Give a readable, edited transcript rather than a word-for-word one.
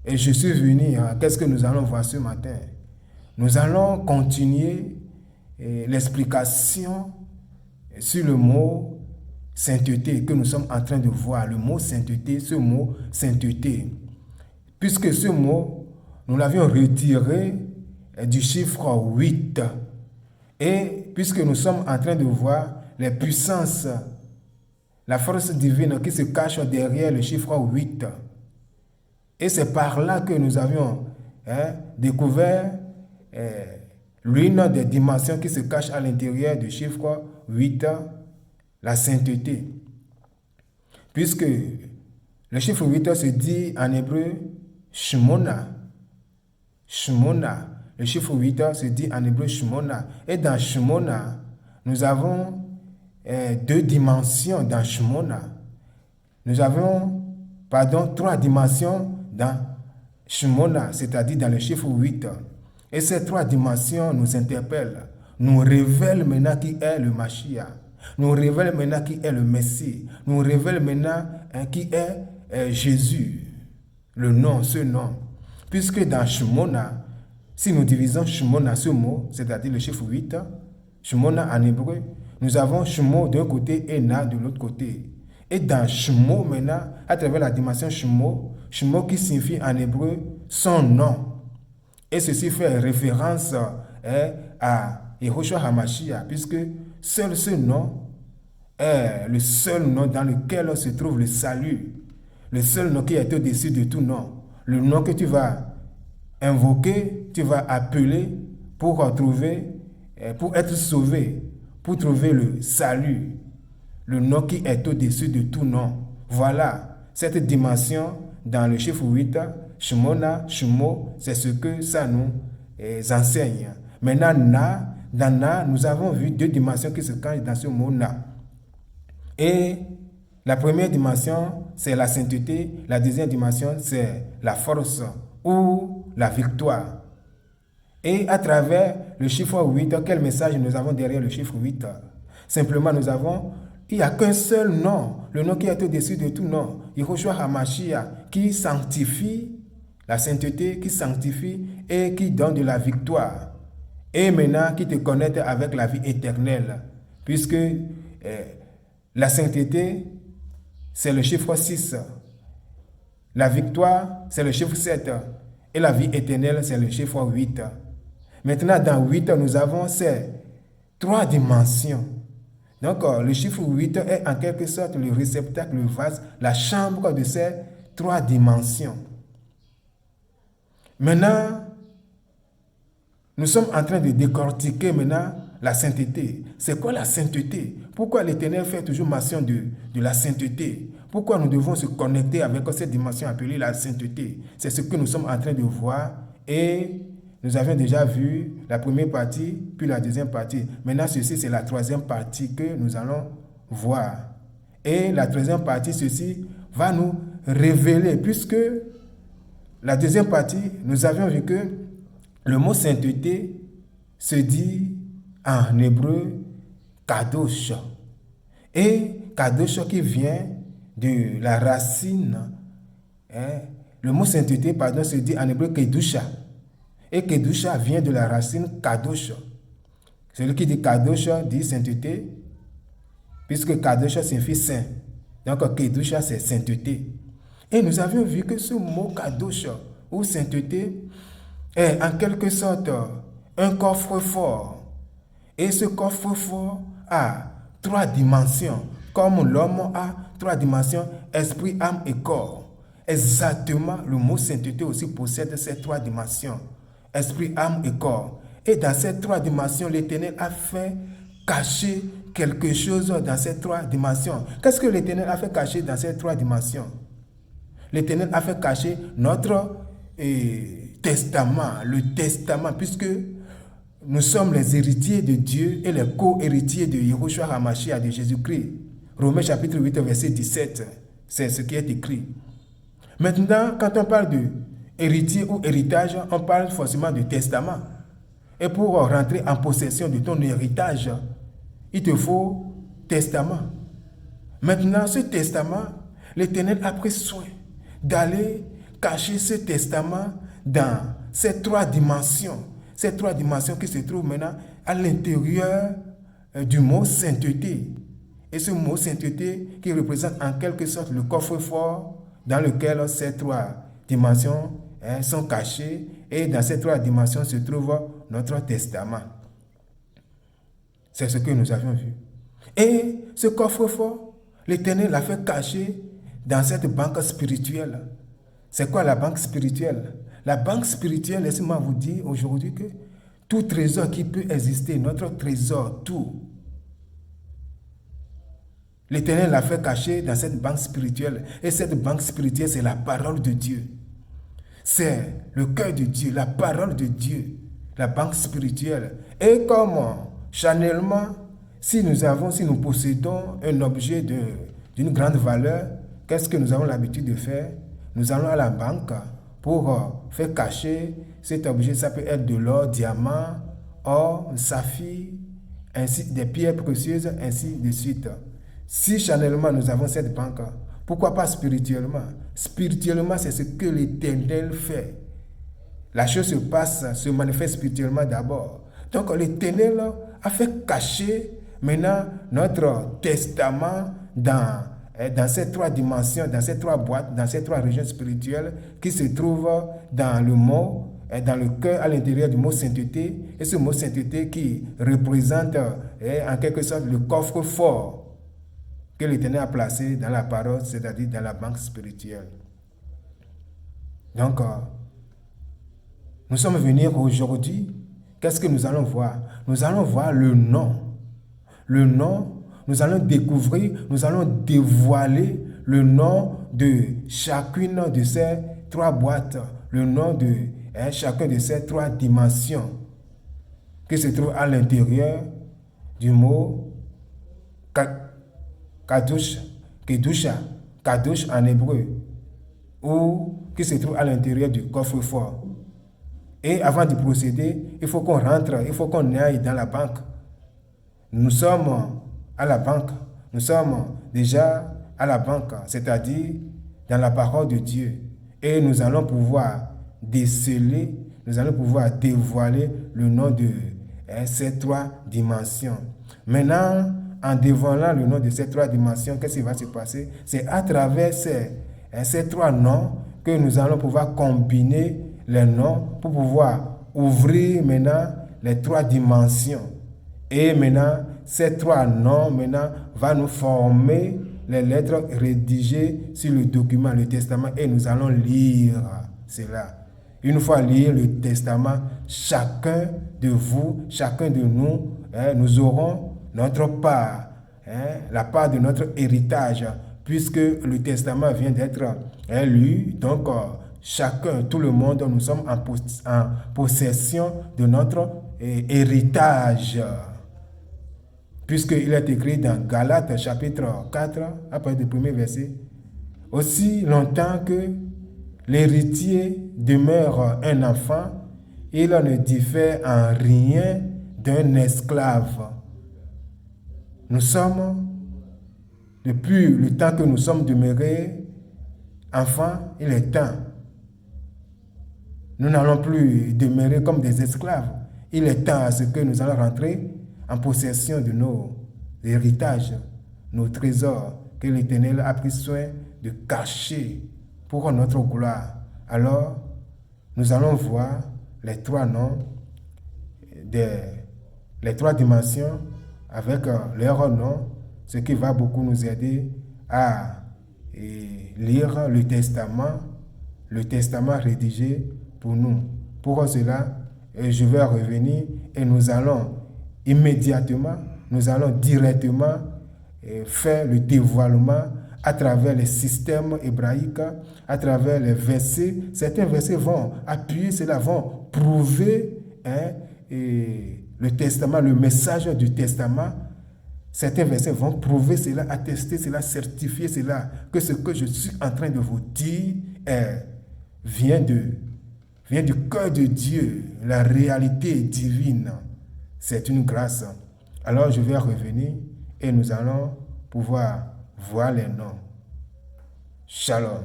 Et je suis venu, qu'est-ce que nous allons voir ce matin? Nous allons continuer l'explication sur le mot sainteté que nous sommes en train de voir. Le mot sainteté, ce mot sainteté. Puisque ce mot, nous l'avions retiré du chiffre 8. Et puisque nous sommes en train de voir les puissances, la force divine qui se cache derrière le chiffre 8. Et c'est par là que nous avions découvert l'une des dimensions qui se cache à l'intérieur du chiffre 8, la sainteté. Puisque le chiffre 8 se dit en hébreu Shmona. Shmona. Le chiffre 8 se dit en hébreu Shmona. Et dans Shmona, nous avons deux dimensions dans Shmona. Nous avons, trois dimensions dans Shmona, c'est-à-dire dans le chiffre 8. Et ces trois dimensions nous interpellent, nous révèlent maintenant qui est le Mashiach, nous révèlent maintenant qui est le Messie, nous révèlent maintenant qui est Jésus, le nom, ce nom. Puisque dans Shmona, si nous divisons Shmona, ce mot, c'est-à-dire le chiffre 8, Shmona en hébreu, nous avons Shmo d'un côté et Na de l'autre côté. Et dans Shmo maintenant, à travers la dimension Shmo, Shmo qui signifie en hébreu son nom. Et ceci fait référence à Yehoshua HaMashiach, puisque seul ce nom est le seul nom dans lequel se trouve le salut, le seul nom qui est au-dessus de tout nom, le nom que tu vas invoquer, tu vas appeler pour être sauvé, pour trouver le salut, le nom qui est au-dessus de tout nom. Voilà cette dimension dans le chiffre 8, Shmona, Shmo, c'est ce que ça nous enseigne. Maintenant, dans Na, nous avons vu deux dimensions qui se cachent dans ce mot Na. Et la première dimension, c'est la sainteté. La deuxième dimension, c'est la force ou la victoire. Et à travers le chiffre 8, quel message nous avons derrière le chiffre 8? Simplement, il n'y a qu'un seul nom, le nom qui est au-dessus de tout nom, Yehoshua HaMashiach, qui sanctifie la sainteté, qui sanctifie et qui donne de la victoire. Et maintenant, qui te connecte avec la vie éternelle. Puisque la sainteté, c'est le chiffre 6. La victoire, c'est le chiffre 7. Et la vie éternelle, c'est le chiffre 8. Maintenant, dans 8, nous avons ces trois dimensions. Donc, le chiffre 8 est en quelque sorte le réceptacle, le vase, la chambre de ces trois dimensions. Maintenant, nous sommes en train de décortiquer maintenant la sainteté. C'est quoi la sainteté? Pourquoi l'Éternel fait toujours mention de la sainteté? Pourquoi nous devons se connecter avec cette dimension appelée la sainteté? C'est ce que nous sommes en train de voir et nous avions déjà vu la première partie, puis la deuxième partie. Maintenant, ceci, c'est la troisième partie que nous allons voir. Et la troisième partie, ceci, va nous révéler, puisque la deuxième partie, nous avions vu que le mot sainteté se dit en hébreu kadosh. Et kadosh qui vient de la racine, le mot sainteté, se dit en hébreu kedusha. Et kedusha vient de la racine kadosh. Celui qui dit kadosh dit sainteté, puisque kadosh signifie saint. Donc kedusha c'est sainteté. Et nous avions vu que ce mot kadosh ou sainteté est en quelque sorte un coffre-fort. Et ce coffre-fort a trois dimensions, comme l'homme a trois dimensions, esprit, âme et corps. Exactement, le mot sainteté aussi possède ces trois dimensions, esprit, âme et corps. Et dans ces trois dimensions, l'Éternel a fait cacher quelque chose dans ces trois dimensions. Qu'est-ce que l'Éternel a fait cacher dans ces trois dimensions? L'Éternel a fait cacher notre testament, le testament, puisque nous sommes les héritiers de Dieu et les co-héritiers de Yehoshua HaMashiach, de Jésus-Christ. Romains chapitre 8, verset 17, c'est ce qui est écrit. Maintenant, quand on parle de héritier ou héritage, on parle forcément de testament. Et pour rentrer en possession de ton héritage, il te faut testament. Maintenant, ce testament, l'Éternel a pris soin d'aller cacher ce testament dans ces 3 dimensions. Ces 3 dimensions qui se trouvent maintenant à l'intérieur du mot sainteté. Et ce mot sainteté qui représente en quelque sorte le coffre-fort dans lequel ces 3 dimensions sont cachées. Et dans ces 3 dimensions se trouve notre testament. C'est ce que nous avions vu. Et ce coffre-fort, l'Éternel l'a fait cacher dans cette banque spirituelle. C'est quoi la banque spirituelle? La banque spirituelle, laissez-moi vous dire aujourd'hui que tout trésor qui peut exister, notre trésor, tout, l'Éternel l'a fait cacher dans cette banque spirituelle. Et cette banque spirituelle, c'est la parole de Dieu. C'est le cœur de Dieu, la parole de Dieu, la banque spirituelle. Et comme charnellement, si nous possédons un objet d'une grande valeur, qu'est-ce que nous avons l'habitude de faire? Nous allons à la banque pour faire cacher cet objet. Ça peut être de l'or, diamant, or, saphir, ainsi des pierres précieuses, ainsi de suite. Si charnellement nous avons cette banque, pourquoi pas spirituellement? Spirituellement, c'est ce que l'Éternel fait. La chose se manifeste spirituellement d'abord. Donc l'Éternel a fait cacher maintenant notre testament dans ces 3 dimensions, dans ces 3 boîtes, dans ces 3 régions spirituelles qui se trouvent dans le mot, dans le cœur, à l'intérieur du mot sainteté. Et ce mot sainteté qui représente en quelque sorte le coffre-fort que l'Éternel a placé dans la parole, c'est-à-dire dans la banque spirituelle. Donc, nous sommes venus aujourd'hui. Qu'est-ce que nous allons voir? Nous allons voir le nom. Le nom, nous allons découvrir, nous allons dévoiler le nom de chacune de ces 3 boîtes, le nom de chacune de ces 3 dimensions qui se trouvent à l'intérieur du mot Kadosh, Kadosh en hébreu, ou qui se trouve à l'intérieur du coffre-fort. Et avant de procéder, il faut qu'on rentre, il faut qu'on aille dans la banque. Nous sommes à la banque, nous sommes déjà à la banque, c'est-à-dire dans la parole de Dieu. Et nous allons pouvoir déceler, nous allons pouvoir dévoiler le nom de ces 3 dimensions. Maintenant, en dévoilant le nom de ces 3 dimensions, qu'est-ce qui va se passer? C'est à travers ces 3 noms que nous allons pouvoir combiner les noms pour pouvoir ouvrir maintenant les 3 dimensions. Et maintenant, ces 3 noms maintenant vont nous former les lettres rédigées sur le document, le testament, et nous allons lire cela. Une fois lire le testament, chacun de vous, chacun de nous, nous aurons notre part, la part de notre héritage, puisque le testament vient d'être lu. Donc, chacun, tout le monde, nous sommes en possession de notre héritage. Puisqu'il est écrit dans Galates chapitre 4, après le premier verset, aussi longtemps que l'héritier demeure un enfant, il ne diffère en rien d'un esclave. Nous sommes, depuis le temps que nous sommes demeurés enfants, il est temps. Nous n'allons plus demeurer comme des esclaves. Il est temps à ce que nous allons rentrer en possession de nos héritages, nos trésors que l'Éternel a pris soin de cacher pour notre gloire. Alors, nous allons voir les 3 noms, les 3 dimensions avec leurs noms, ce qui va beaucoup nous aider à lire le testament rédigé pour nous. Pour cela, je vais revenir et nous allons immédiatement, nous allons directement faire le dévoilement à travers les systèmes hébraïques, à travers les versets. Certains versets vont appuyer cela, vont prouver le testament, le message du testament. Certains versets vont prouver cela, attester cela, certifier cela, que ce que je suis en train de vous dire vient du cœur de Dieu, la réalité divine. C'est une grâce. Alors je vais revenir et nous allons pouvoir voir les noms. Shalom.